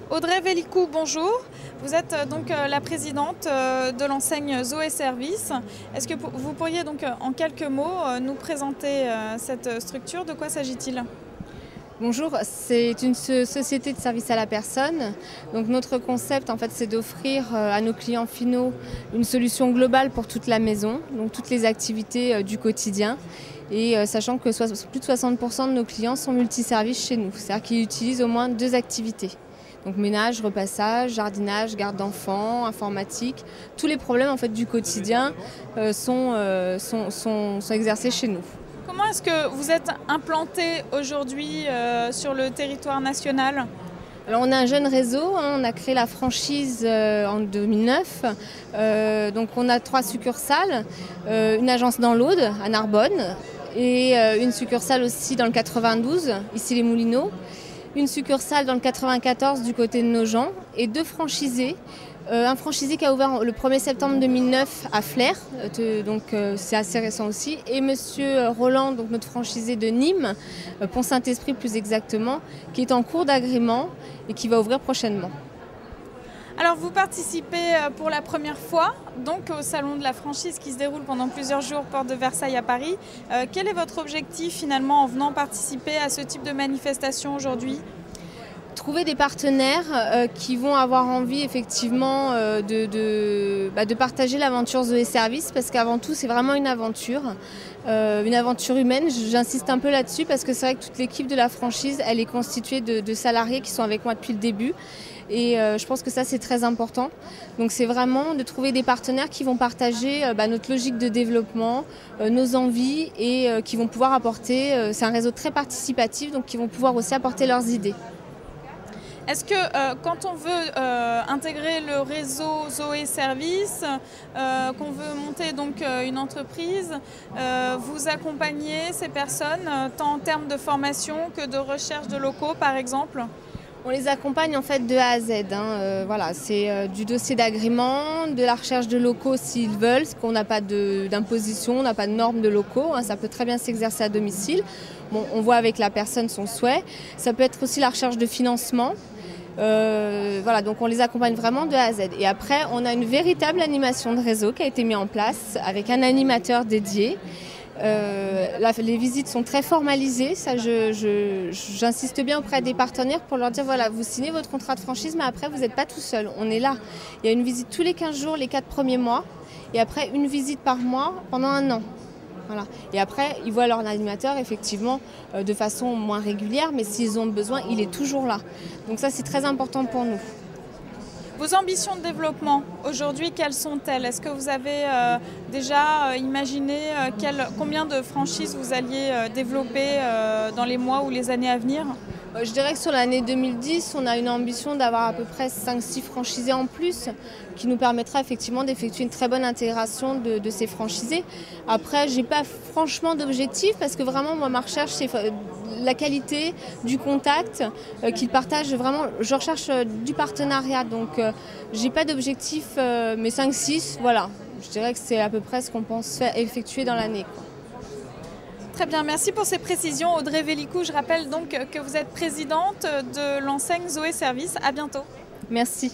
Audrey Vélicou, bonjour. Vous êtes donc la présidente de l'enseigne Zoé Service. Est-ce que vous pourriez donc en quelques mots nous présenter cette structure? De quoi s'agit-il? Bonjour, c'est une société de service à la personne. Donc notre concept en fait c'est d'offrir à nos clients finaux une solution globale pour toute la maison, donc toutes les activités du quotidien. Et sachant que plus de 60% de nos clients sont multiservices chez nous, c'est-à-dire qu'ils utilisent au moins 2 activités. Donc ménage, repassage, jardinage, garde d'enfants, informatique, tous les problèmes en fait du quotidien sont exercés chez nous. Comment est-ce que vous êtes implanté aujourd'hui sur le territoire national? Alors on a un jeune réseau, on a créé la franchise en 2009. Donc on a 3 succursales, une agence dans l'Aude, à Narbonne, et une succursale aussi dans le 92, ici les Moulineaux, une succursale dans le 94 du côté de Nogent et 2 franchisés. Un franchisé qui a ouvert le 1er septembre 2009 à Flers, donc c'est assez récent aussi, et Monsieur Roland, donc notre franchisé de Nîmes, Pont-Saint-Esprit plus exactement, qui est en cours d'agrément et qui va ouvrir prochainement. Alors vous participez pour la première fois donc au salon de la franchise qui se déroule pendant plusieurs jours porte de Versailles à Paris. Quel est votre objectif finalement en venant participer à ce type de manifestation aujourd'hui? Trouver des partenaires qui vont avoir envie effectivement de partager l'aventure Zoé Service, parce qu'avant tout c'est vraiment une aventure humaine. J'insiste un peu là-dessus parce que c'est vrai que toute l'équipe de la franchise elle est constituée de salariés qui sont avec moi depuis le début. Et je pense que ça c'est très important. Donc c'est vraiment de trouver des partenaires qui vont partager notre logique de développement, nos envies et qui vont pouvoir apporter, c'est un réseau très participatif, donc qui vont pouvoir aussi apporter leurs idées. Est-ce que quand on veut intégrer le réseau Zoé Service, qu'on veut monter donc une entreprise, vous accompagnez ces personnes tant en termes de formation que de recherche de locaux par exemple? On les accompagne en fait de A à Z. Voilà, c'est du dossier d'agrément, de la recherche de locaux s'ils veulent, parce qu'on n'a pas d'imposition, on n'a pas de normes de locaux, ça peut très bien s'exercer à domicile. Bon, on voit avec la personne son souhait. Ça peut être aussi la recherche de financement. Voilà, donc on les accompagne vraiment de A à Z. Et après, on a une véritable animation de réseau qui a été mise en place avec un animateur dédié. Les visites sont très formalisées, ça j'insiste bien auprès des partenaires pour leur dire voilà, vous signez votre contrat de franchise mais après vous n'êtes pas tout seul, on est là. Il y a une visite tous les 15 jours, les 4 premiers mois et après une visite par mois pendant 1 an. Voilà. Et après, ils voient leur animateur effectivement de façon moins régulière, mais s'ils ont besoin, il est toujours là. Donc ça, c'est très important pour nous. Vos ambitions de développement, aujourd'hui, quelles sont-elles? Est-ce que vous avez déjà imaginé combien de franchises vous alliez développer dans les mois ou les années à venir? Je dirais que sur l'année 2010, on a une ambition d'avoir à peu près 5-6 franchisés en plus, qui nous permettra effectivement d'effectuer une très bonne intégration de ces franchisés. Après, je n'ai pas franchement d'objectif parce que vraiment, moi, ma recherche, c'est la qualité du contact qu'ils partagent. Vraiment, je recherche du partenariat, donc je n'ai pas d'objectif, mais 5-6, voilà. Je dirais que c'est à peu près ce qu'on pense effectuer dans l'année. Très bien, merci pour ces précisions. Audrey Vélicou, je rappelle donc que vous êtes présidente de l'enseigne Zoé Service. À bientôt. Merci.